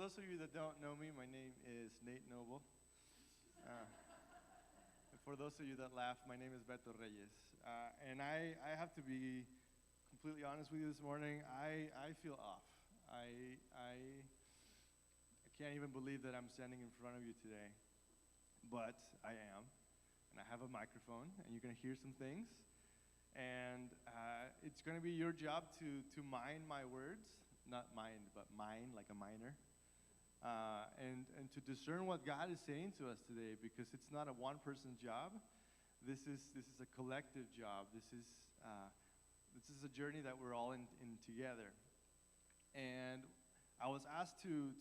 those of you that don't know me, my name is Nate Noble. And for those of you that laugh, my name is Beto Reyes. And I have to be completely honest with you this morning. I feel off. I can't even believe that I'm standing in front of you today. But I am. And I have a microphone, and you're going to hear some things. And it's going to be your job to mind my words. Not mind, but mine, like a miner. And to discern what God is saying to us today, because it's not a one-person job. This is a collective job. This is a journey that we're all in together. And I was asked to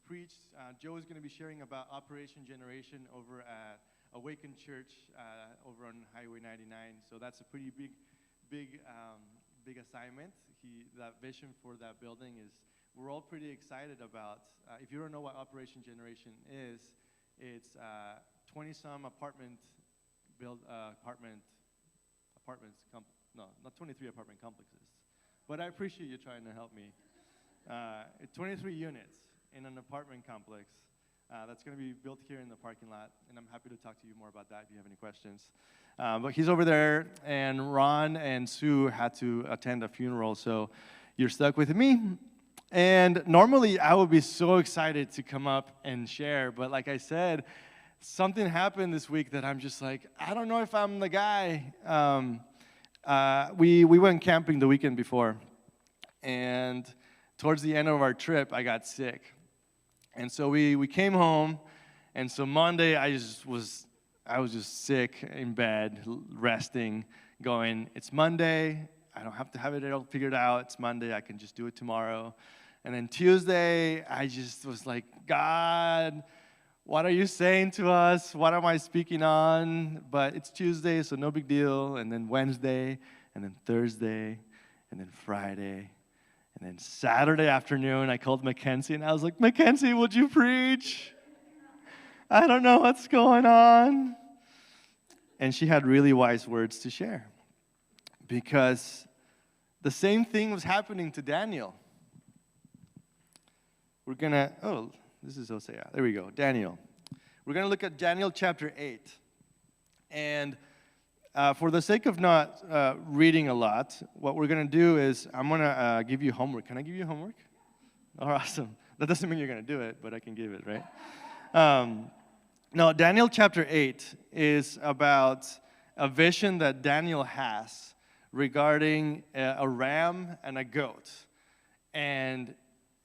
preach. Joe is going to be sharing about Operation Generation over at Awaken Church over on Highway 99. So that's a pretty big assignment. That vision for that building is. We're all pretty excited about. If you don't know what Operation Generation is, it's 20-some apartments. Not 23 apartment complexes. But I appreciate you trying to help me. 23 units in an apartment complex that's going to be built here in the parking lot, and I'm happy to talk to you more about that if you have any questions. But he's over there, and Ron and Sue had to attend a funeral, so you're stuck with me. And normally, I would be so excited to come up and share, but like I said, something happened this week that I'm just like, I don't know if I'm the guy. We went camping the weekend before, and towards the end of our trip, I got sick. And so we came home, and so Monday, I was just sick in bed, resting, going, it's Monday, I don't have to have it all figured out. It's Monday. I can just do it tomorrow. And then Tuesday, I just was like, God, what are you saying to us? What am I speaking on? But it's Tuesday, so no big deal. And then Wednesday, and then Thursday, and then Friday. And then Saturday afternoon, I called Mackenzie, and I was like, Mackenzie, would you preach? I don't know what's going on. And she had really wise words to share. Because the same thing was happening to Daniel. We're going to, this is Hosea. There we go, Daniel. We're going to look at Daniel chapter 8. And for the sake of not reading a lot, what we're going to do is I'm going to give you homework. Can I give you homework? Oh, awesome. That doesn't mean you're going to do it, but I can give it, right? No, Daniel chapter 8 is about a vision that Daniel has regarding a ram and a goat, and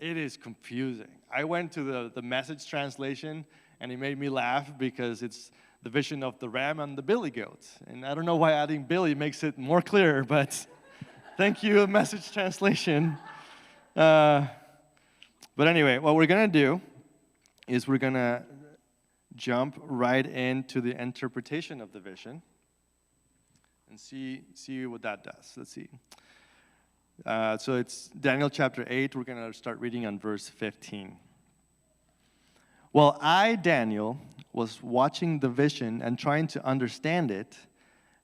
it is confusing. I went to the Message translation, and it made me laugh because it's the vision of the ram and the billy goat, and I don't know why adding billy makes it more clear, but thank you, Message translation. But anyway, what we're going to do is we're going to jump right into the interpretation of the vision and see what that does. Let's see. So it's Daniel chapter 8. We're going to start reading on verse 15. While I, Daniel, was watching the vision and trying to understand it,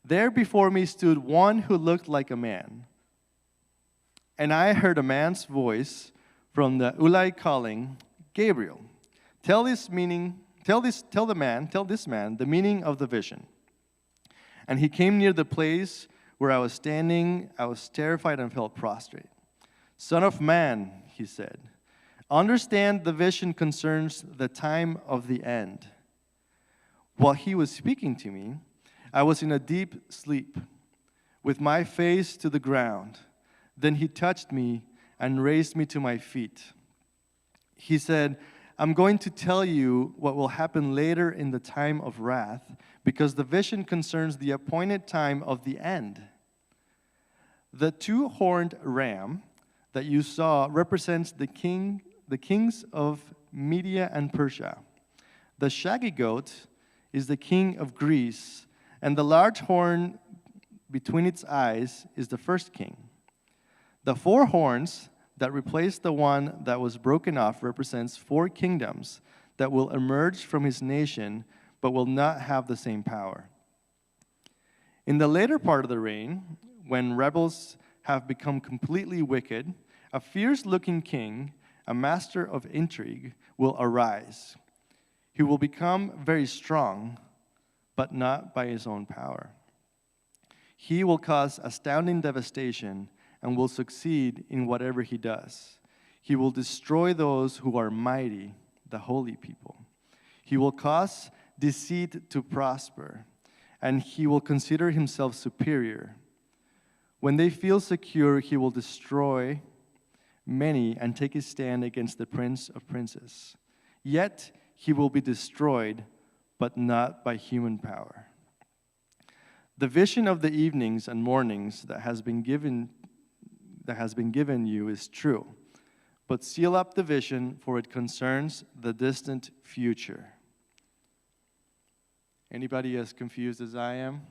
there before me stood one who looked like a man. And I heard a man's voice from the Ulai calling, Gabriel, tell this man the meaning of the vision. And he came near the place where I was standing. I was terrified and fell prostrate. Son of man, he said, understand the vision concerns the time of the end. While he was speaking to me, I was in a deep sleep, with my face to the ground. Then he touched me and raised me to my feet. He said, I'm going to tell you what will happen later in the time of wrath, because the vision concerns the appointed time of the end. The two-horned ram that you saw represents the kings of Media and Persia. The shaggy goat is the king of Greece, and the large horn between its eyes is the first king. The four horns that replaced the one that was broken off represents 4 kingdoms that will emerge from his nation, but will not have the same power. In the later part of the reign, when rebels have become completely wicked, a fierce-looking king, a master of intrigue, will arise. He will become very strong, but not by his own power. He will cause astounding devastation and will succeed in whatever he does. He will destroy those who are mighty, the holy people. He will cause deceit to prosper, and he will consider himself superior. When they feel secure, he will destroy many and take his stand against the prince of princes. Yet he will be destroyed, but not by human power. The vision of the evenings and mornings that has been given you is true. But seal up the vision, for it concerns the distant future. Anybody as confused as I am?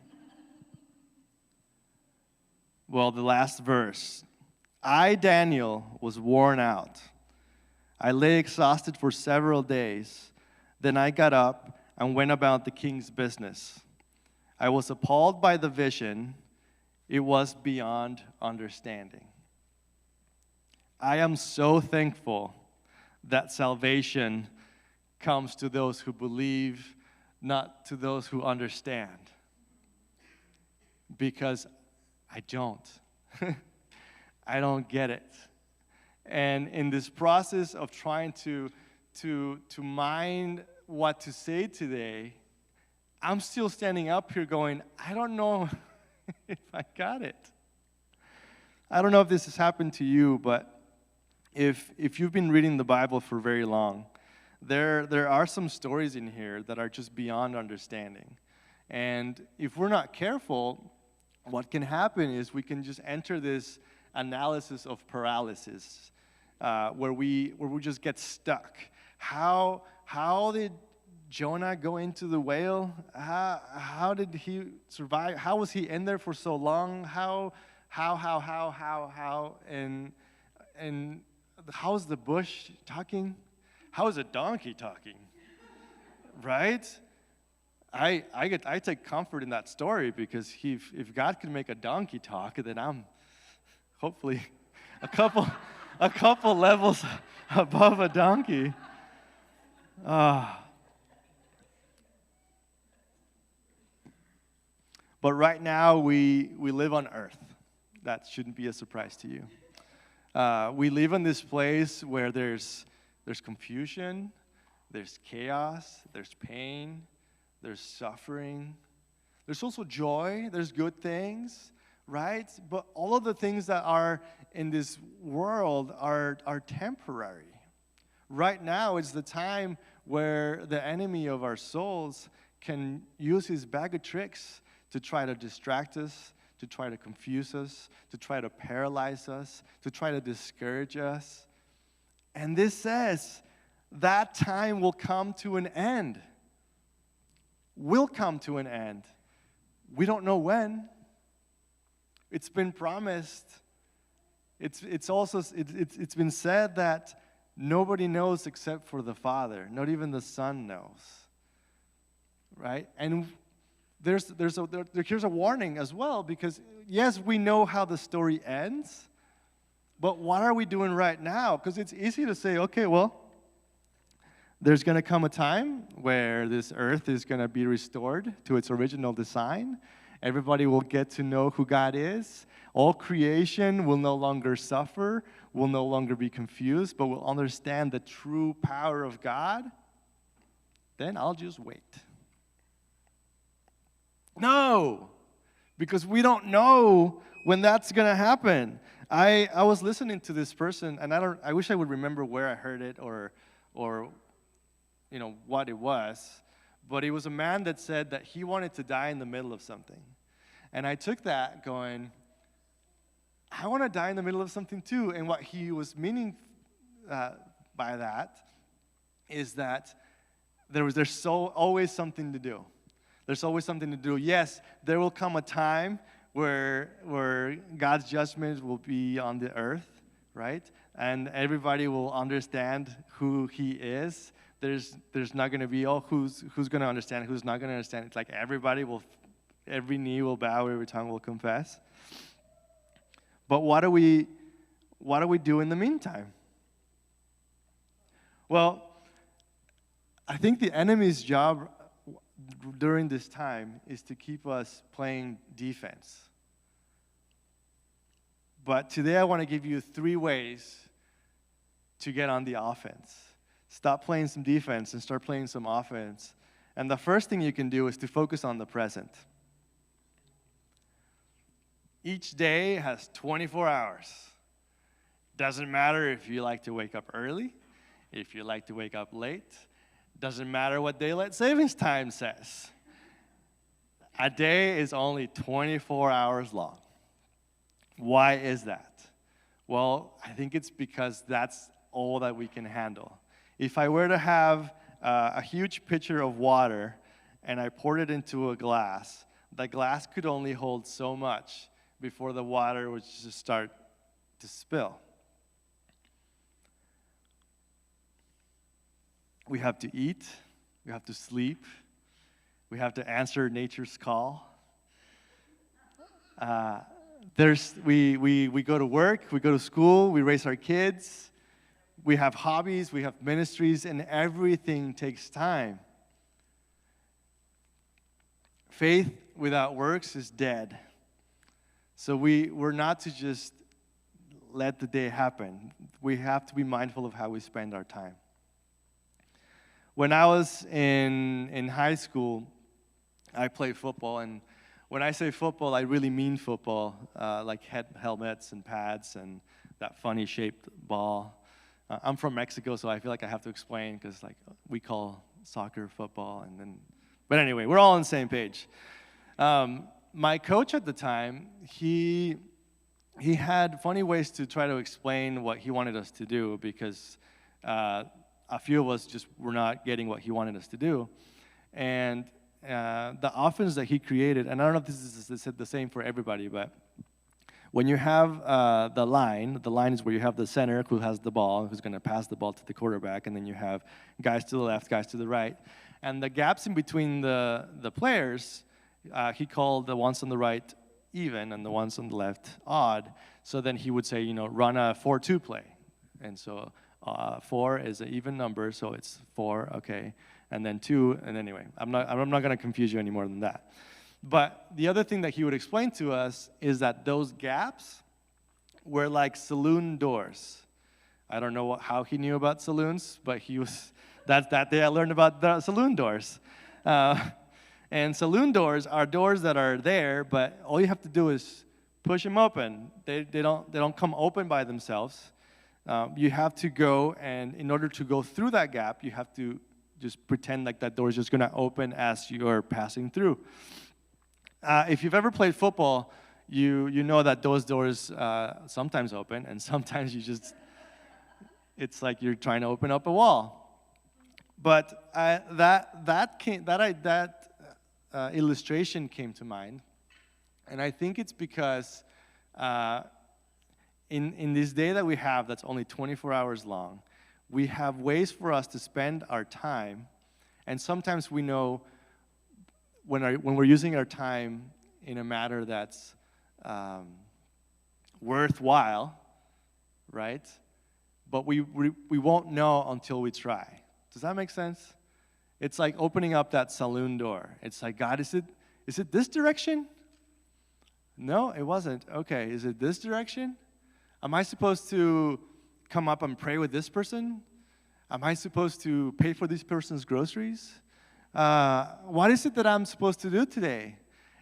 Well, the last verse. I, Daniel, was worn out. I lay exhausted for several days. Then I got up and went about the king's business. I was appalled by the vision. It was beyond understanding. I am so thankful that salvation comes to those who believe, not to those who understand. Because I don't. I don't get it. And in this process of trying to mind what to say today, I'm still standing up here going, I don't know if I got it. I don't know if this has happened to you, but if you've been reading the Bible for very long, there are some stories in here that are just beyond understanding. And if we're not careful, what can happen is we can just enter this analysis of paralysis, where we just get stuck. How did Jonah go into the whale? How did he survive? How was he in there for so long? How, and how's the bush talking? How is a donkey talking? Right? I take comfort in that story, because if God can make a donkey talk, then I'm hopefully a couple levels above a donkey. But right now we live on earth. That shouldn't be a surprise to you. We live in this place where there's confusion, there's chaos, there's pain, there's suffering. There's also joy, there's good things, right? But all of the things that are in this world are temporary. Right now is the time where the enemy of our souls can use his bag of tricks to try to distract us, to try to confuse us, to try to paralyze us, to try to discourage us. And this says that time will come to an end. Will come to an end. We don't know when. It's been promised. It's been said that nobody knows except for the Father. Not even the Son knows. Right? And here's a warning as well, because yes, we know how the story ends, but what are we doing right now? Because it's easy to say, okay, well, there's going to come a time where this earth is going to be restored to its original design. Everybody will get to know who God is. All creation will no longer suffer, will no longer be confused, but will understand the true power of God. Then I'll just wait. No, because we don't know when that's going to happen. I was listening to this person, and I wish I would remember where I heard it or what it was, but it was a man that said that he wanted to die in the middle of something. And I took that going, I want to die in the middle of something too. And what he was meaning by that is that there's always something to do. There's always something to do. Yes, there will come a time where God's judgment will be on the earth, right? And everybody will understand who he is. There's not going to be, who's going to understand, who's not going to understand. It's like every knee will bow, every tongue will confess. But what do we do in the meantime? Well, I think the enemy's job during this time is to keep us playing defense. But today I want to give you 3 ways to get on the offense. Stop playing some defense and start playing some offense. And the first thing you can do is to focus on the present. Each day has 24 hours. Doesn't matter if you like to wake up early, if you like to wake up late. Doesn't matter what daylight savings time says. A day is only 24 hours long. Why is that? Well, I think it's because that's all that we can handle. If I were to have a huge pitcher of water and I poured it into a glass, the glass could only hold so much before the water would just start to spill. We have to eat, we have to sleep, we have to answer nature's call. We go to work, we go to school, we raise our kids, we have hobbies, we have ministries, and everything takes time. Faith without works is dead. So we're not to just let the day happen. We have to be mindful of how we spend our time. When I was in high school, I played football, and when I say football, I really mean football, like helmets and pads and that funny shaped ball. I'm from Mexico, so I feel like I have to explain because like we call soccer football, but anyway, we're all on the same page. My coach at the time, he had funny ways to try to explain what he wanted us to do because a few of us just were not getting what he wanted us to do. And the offense that he created, and I don't know if this is the same for everybody, but when you have the line is where you have the center who has the ball, who's going to pass the ball to the quarterback, and then you have guys to the left, guys to the right. And the gaps in between the players, he called the ones on the right even and the ones on the left odd. So then he would say, run a 4-2 play. And so 4 is an even number, so it's 4, okay. And then 2, and anyway, I'm not going to confuse you any more than that. But the other thing that he would explain to us is that those gaps were like saloon doors. I don't know how he knew about saloons, but that day I learned about the saloon doors. And saloon doors are doors that are there, but all you have to do is push them open. They don't come open by themselves. You have to go, and in order to go through that gap, you have to just pretend like that door is just going to open as you're passing through. If you've ever played football, you know that those doors sometimes open, and sometimes it's like you're trying to open up a wall. But that illustration came to mind, and I think it's because in this day that we have that's only 24 hours long, we have ways for us to spend our time, and sometimes we know when we're using our time in a manner that's worthwhile, right? But we won't know until we try. Does that make sense? It's like opening up that saloon door. It's like, God, is it this direction? No, it wasn't. Okay, is it this direction? Am I supposed to come up and pray with this person? Am I supposed to pay for this person's groceries? What is it that I'm supposed to do today?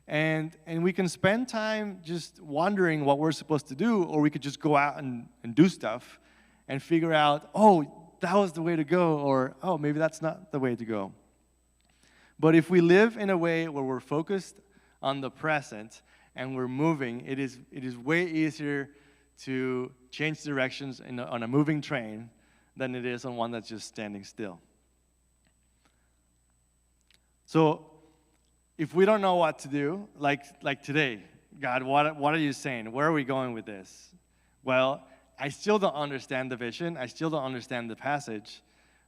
And we can spend time just wondering what we're supposed to do, or we could just go out and do stuff and figure out, oh, that was the way to go, or oh, maybe that's not the way to go. But if we live in a way where we're focused on the present and we're moving, it is way easier to change directions on a moving train than it is on one that's just standing still. So if we don't know what to do, like today, God, what are you saying? Where are we going with this? Well, I still don't understand the vision. I still don't understand the passage.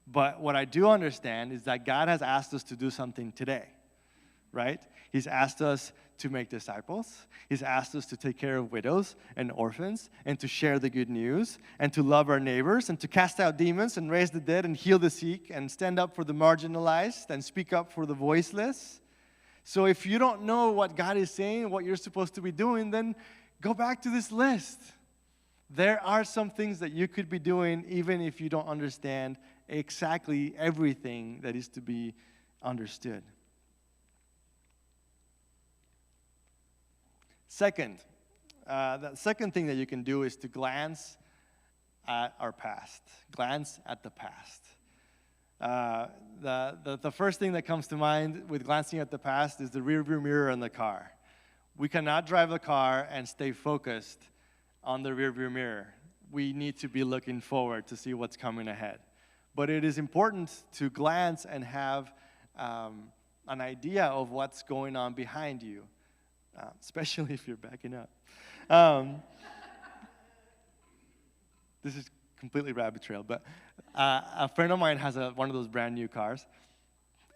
But what I do understand is that God has asked us to do something today, right? He's asked us to make disciples. He's asked us to take care of widows and orphans and to share the good news and to love our neighbors and to cast out demons and raise the dead and heal the sick and stand up for the marginalized and speak up for the voiceless. So if you don't know what God is saying, what you're supposed to be doing, then go back to this list. There are some things that you could be doing even if you don't understand exactly everything that is to be understood. Second, the second thing that you can do is to glance at our past. Glance at the past. The first thing that comes to mind with glancing at the past is the rearview mirror in the car. We cannot drive the car and stay focused on the rearview mirror. We need to be looking forward to see what's coming ahead. But it is important to glance and have an idea of what's going on behind you. Especially if you're backing up. This is completely rabbit trail, but a friend of mine has one of those brand new cars,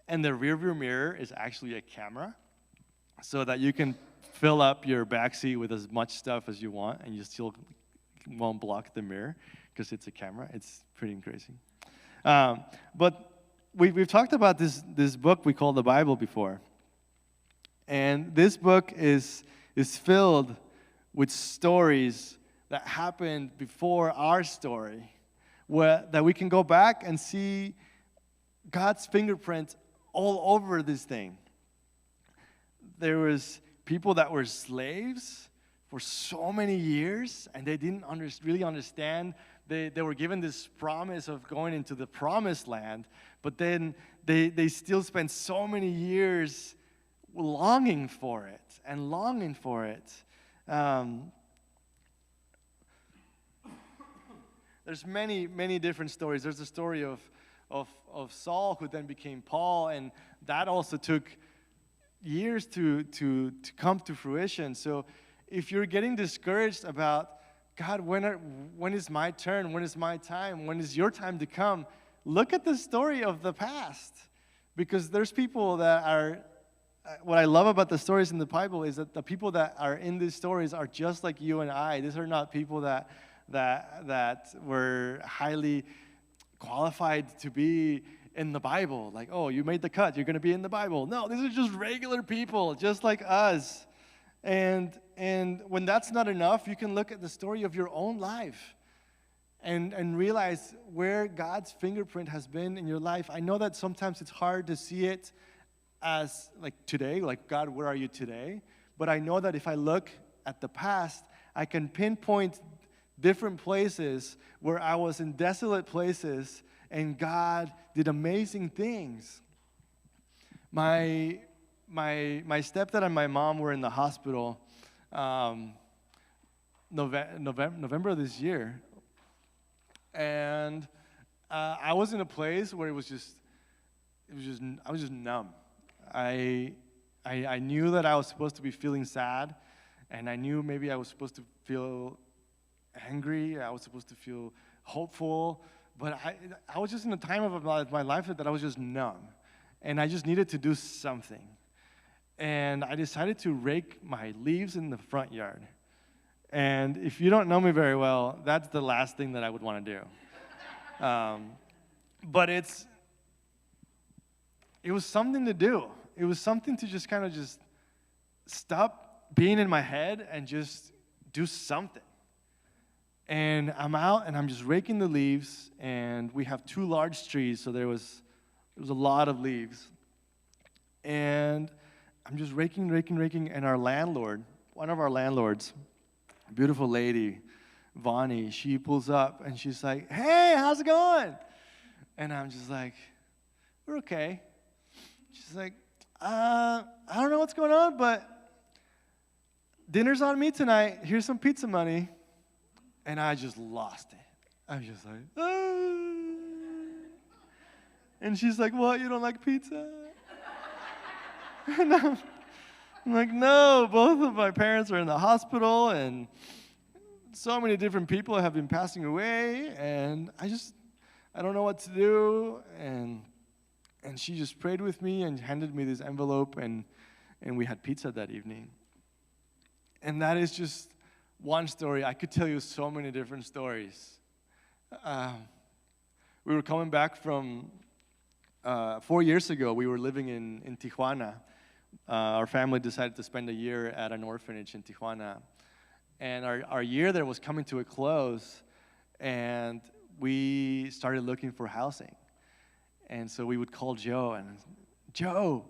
and the rearview mirror is actually a camera, so that you can fill up your backseat with as much stuff as you want, and you still won't block the mirror because it's a camera. It's pretty crazy. But we've talked about this book we call the Bible before. And this book is filled with stories that happened before our story, that we can go back and see God's fingerprint all over this thing. There was people that were slaves for so many years, and they didn't really understand. They were given this promise of going into the promised land, but then they still spent so many years longing for it and longing for it. There's many different stories. There's a story of Saul, who then became Paul, and that also took years to come to fruition. So if you're getting discouraged about, God, when is my turn? When is my time? When is your time to come? Look at the story of the past, because there's people that are. What I love about the stories in the Bible is that the people that are in these stories are just like you and I. These are not people that were highly qualified to be in the Bible. Like, oh, you made the cut, you're going to be in the Bible. No, these are just regular people, just like us. And when that's not enough, you can look at the story of your own life and realize where God's fingerprint has been in your life. I know that sometimes it's hard to see it as like today, like, God, where are you today? But I know that if I look at the past, I can pinpoint different places where I was in desolate places and God did amazing things. My stepdad and my mom were in the hospital November of this year, and I was in a place where I was just numb. I knew that I was supposed to be feeling sad, and I knew maybe I was supposed to feel angry, I was supposed to feel hopeful, but I was just in a time of my life that I was just numb, and I just needed to do something. And I decided to rake my leaves in the front yard. And if you don't know me very well, that's the last thing that I would want to do. But it was something to do. It was something to just kind of just stop being in my head and just do something. And I'm out and I'm just raking the leaves, and we have 2 large trees, so there was a lot of leaves. And I'm just raking, and our landlord, one of our landlords, a beautiful lady, Vonnie, she pulls up and she's like, "Hey, how's it going?" And I'm just like, "We're okay." She's like, I don't know what's going on, but dinner's on me tonight. Here's some pizza money. And I just lost it. I was just like, ah. And she's like, "What, you don't like pizza?" And I'm like, "No, both of my parents are in the hospital, and so many different people have been passing away, and I don't know what to do." And she just prayed with me and handed me this envelope, and and we had pizza that evening. And that is just one story. I could tell you so many different stories. We were coming back from 4 years ago. We were living in Tijuana. Our family decided to spend a year at an orphanage in Tijuana. And our year there was coming to a close, and we started looking for housing. And so we would call Joe, and Joe,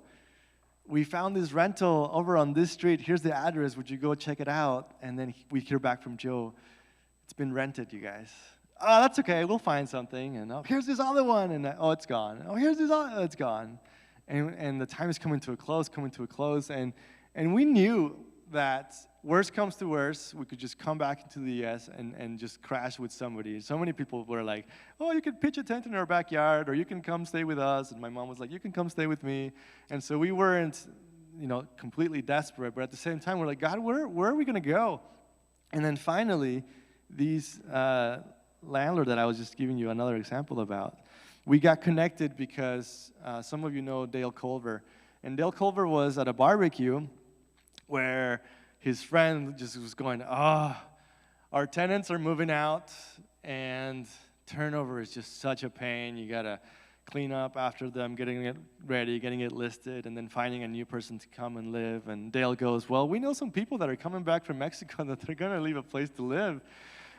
we found this rental over on this street. Here's the address. Would you go check it out? And then we hear back from Joe, it's been rented, you guys. Oh, that's okay. We'll find something. And oh, here's this other one. And oh, it's gone. Oh, here's this other. It's gone. And the time is coming to a close. And we knew that worst comes to worst, we could just come back into the U.S. and just crash with somebody. So many people were like, oh, you could pitch a tent in our backyard, or you can come stay with us. And my mom was like, you can come stay with me. And so we weren't, completely desperate. But at the same time, we're like, God, where are we going to go? And then finally, these landlord that I was just giving you another example about, we got connected because some of you know Dale Culver. And Dale Culver was at a barbecue where his friend just was going, our tenants are moving out, and turnover is just such a pain. You got to clean up after them, getting it ready, getting it listed, and then finding a new person to come and live. And Dale goes, well, we know some people that are coming back from Mexico that they're going to leave a place to live.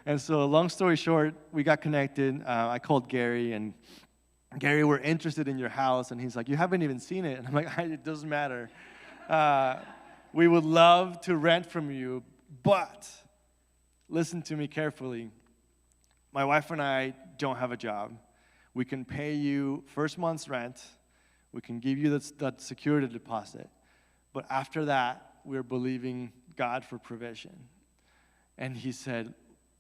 And so long story short, we got connected. I called Gary, and Gary, we're interested in your house. And he's like, you haven't even seen it. And I'm like, it doesn't matter. We would love to rent from you, but listen to me carefully. My wife and I don't have a job. We can pay you first month's rent. We can give you that security deposit. But after that, we're believing God for provision. And he said,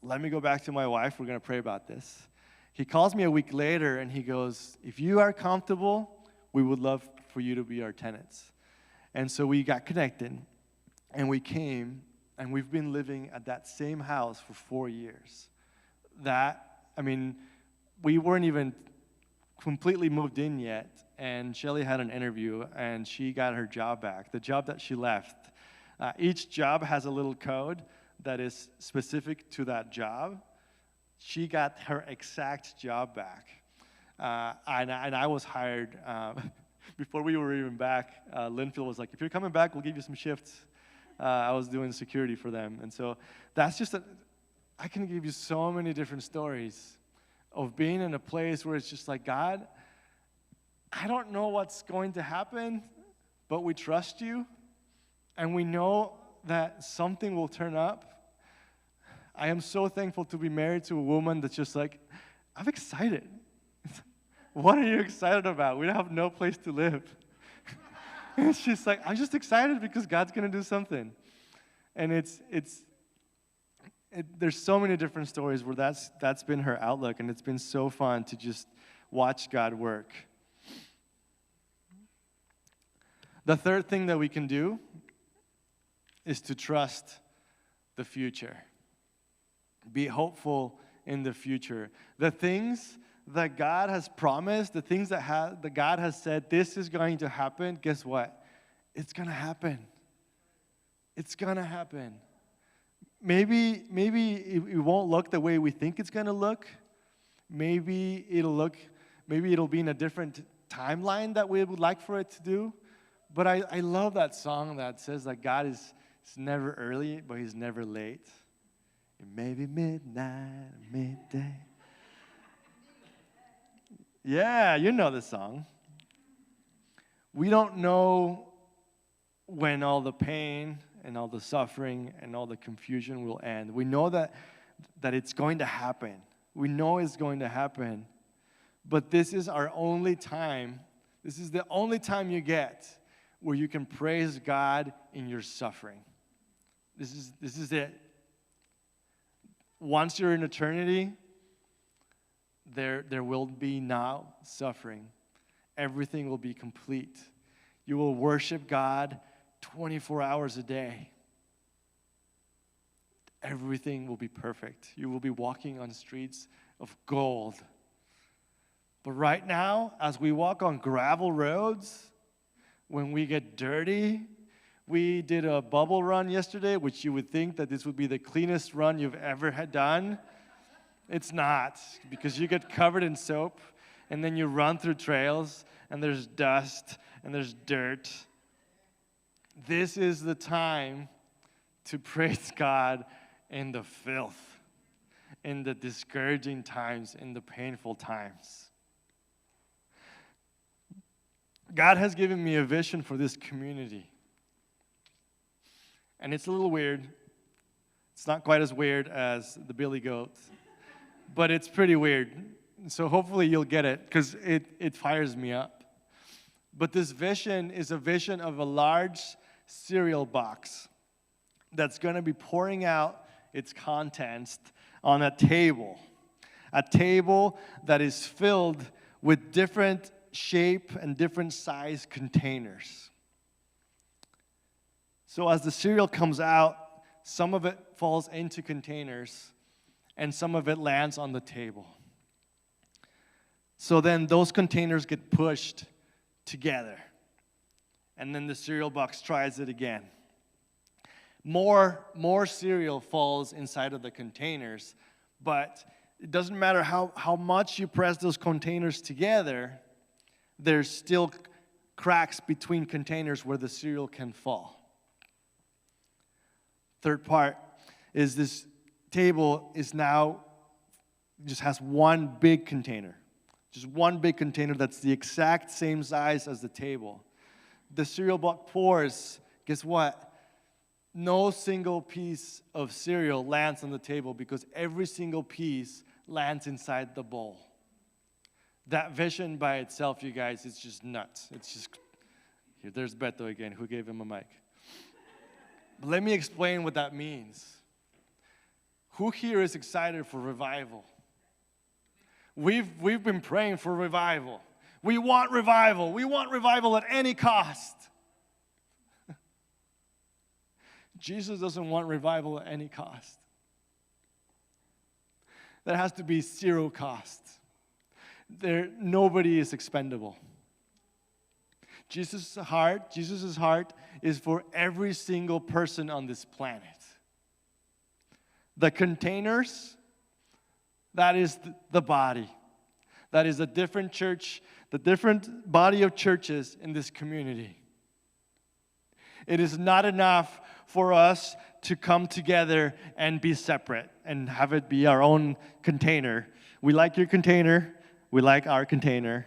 let me go back to my wife. We're going to pray about this. He calls me a week later, and he goes, if you are comfortable, we would love for you to be our tenants. And so we got connected, and we came, and we've been living at that same house for 4 years. We weren't even completely moved in yet, and Shelly had an interview, and she got her job back, the job that she left. Each job has a little code that is specific to that job. She got her exact job back. And I was hired before we were even back. Linfield was like, if you're coming back, we'll give you some shifts. I was doing security for them. And so that's just I can give you so many different stories of being in a place where it's just like, God, I don't know what's going to happen, but we trust you, and we know that something will turn up. I am so thankful to be married to a woman that's just like, I'm excited. What are you excited about? We have no place to live. And she's like, I'm just excited because God's going to do something. And there's so many different stories where that's been her outlook, and it's been so fun to just watch God work. The third thing that we can do is to trust the future. Be hopeful in the future. The things that God has promised, the things that God has said, this is going to happen, guess what? It's going to happen. It's going to happen. Maybe it won't look the way we think it's going to look. Maybe it'll be in a different timeline that we would like for it to do. But I love that song that says that God is never early, but he's never late. It may be midnight, midday. Yeah, you know the song. We don't know when all the pain and all the suffering and all the confusion will end. We know that it's going to happen. We know it's going to happen. But this is our only time. This is the only time you get where you can praise God in your suffering. This is it. Once you're in eternity, there will be now suffering. Everything will be complete. You will worship God 24 hours a day. Everything will be perfect. You will be walking on streets of gold. But right now, as we walk on gravel roads, when we get dirty, We did a bubble run yesterday, which you would think that this would be the cleanest run you've ever had done. It's not, because you get covered in soap, and then you run through trails, and there's dust, and there's dirt. This is the time to praise God in the filth, in the discouraging times, in the painful times. God has given me a vision for this community. And it's a little weird. It's not quite as weird as the Billy Goat, but it's pretty weird. So hopefully you'll get it, because it fires me up. But this vision is a vision of a large cereal box that's going to be pouring out its contents on a table that is filled with different shape and different size containers. So as the cereal comes out, some of it falls into containers and some of it lands on the table. So then those containers get pushed together, and then the cereal box tries it again. More cereal falls inside of the containers, but it doesn't matter how much you press those containers together, there's still cracks between containers where the cereal can fall. Third part is this table is now just has one big container. Just one big container that's the exact same size as the table. The cereal box pours, guess what? No single piece of cereal lands on the table because every single piece lands inside the bowl. That vision by itself, you guys, is just nuts. It's just, here, there's Beto again, who gave him a mic. But let me explain what that means. Who here is excited for revival? We've been praying for revival. We want revival. We want revival at any cost. Jesus doesn't want revival at any cost. There has to be zero cost. Nobody is expendable. Jesus' heart is for every single person on this planet. The containers, that is the body. That is a different church, the different body of churches in this community. It is not enough for us to come together and be separate and have it be our own container. We like your container. We like our container.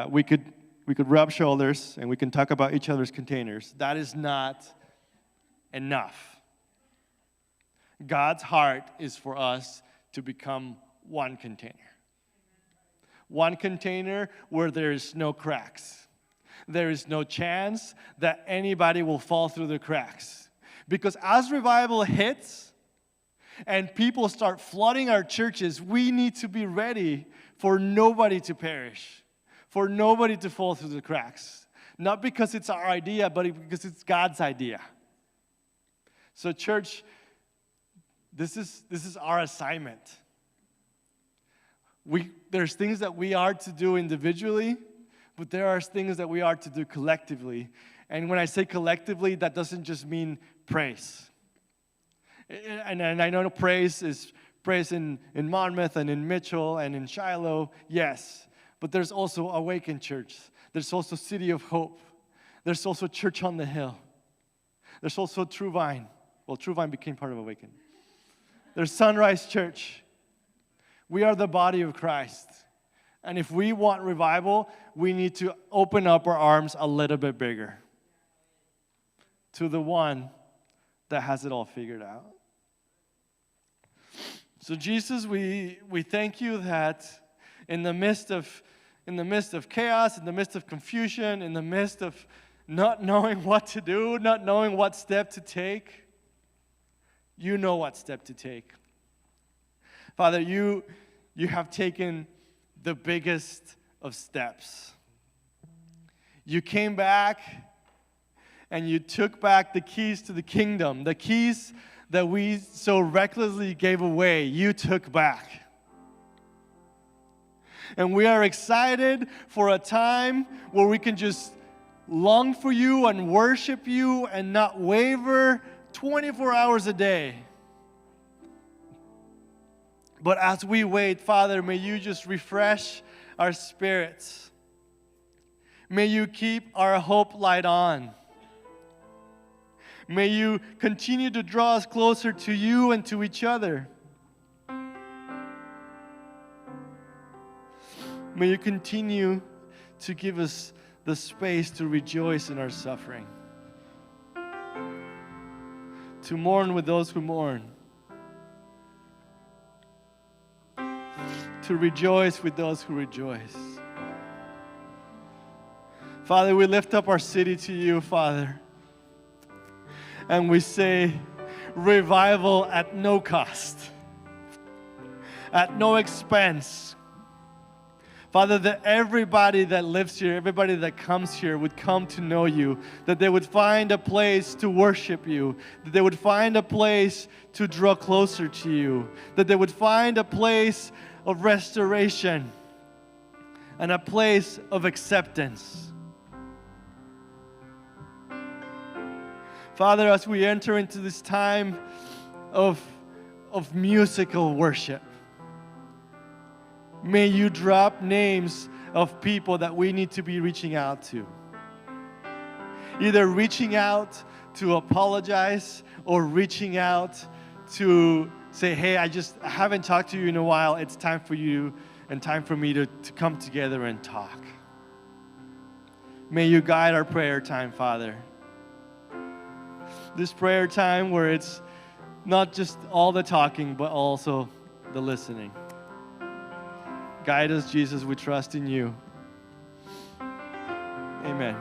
We could rub shoulders and we can talk about each other's containers. That is not enough. God's heart is for us to become one container. One container where there is no cracks. There is no chance that anybody will fall through the cracks. Because as revival hits and people start flooding our churches, we need to be ready for nobody to perish, for nobody to fall through the cracks. Not because it's our idea, but because it's God's idea. So church, this is our assignment. There's things that we are to do individually, but there are things that we are to do collectively. And when I say collectively, that doesn't just mean praise. And I know praise is praise in Monmouth and in Mitchell and in Shiloh, yes. But there's also Awaken Church. There's also City of Hope. There's also Church on the Hill. There's also True Vine. Well, True Vine became part of Awaken. There's Sunrise Church. We are the body of Christ. And if we want revival, we need to open up our arms a little bit bigger to the one that has it all figured out. So Jesus, we thank you that in the midst of chaos, in the midst of confusion, in the midst of not knowing what to do, not knowing what step to take, you know what step to take. Father, you have taken the biggest of steps. You came back and you took back the keys to the kingdom, the keys that we so recklessly gave away, you took back. And we are excited for a time where we can just long for you and worship you and not waver 24 hours a day. But as we wait, Father, may you just refresh our spirits. May you keep our hope light on. May you continue to draw us closer to you and to each other. May you continue to give us the space to rejoice in our suffering, to mourn with those who mourn, to rejoice with those who rejoice. Father, we lift up our city to you, Father, and we say, revival at no cost, at no expense. Father, that everybody that lives here, everybody that comes here would come to know you, that they would find a place to worship you, that they would find a place to draw closer to you, that they would find a place of restoration and a place of acceptance. Father, as we enter into this time of musical worship, may you drop names of people that we need to be reaching out to. Either reaching out to apologize or reaching out to say, hey, I haven't talked to you in a while. It's time for you and time for me to come together and talk. May you guide our prayer time, Father. This prayer time where it's not just all the talking, but also the listening. Guide us, Jesus. We trust in you. Amen.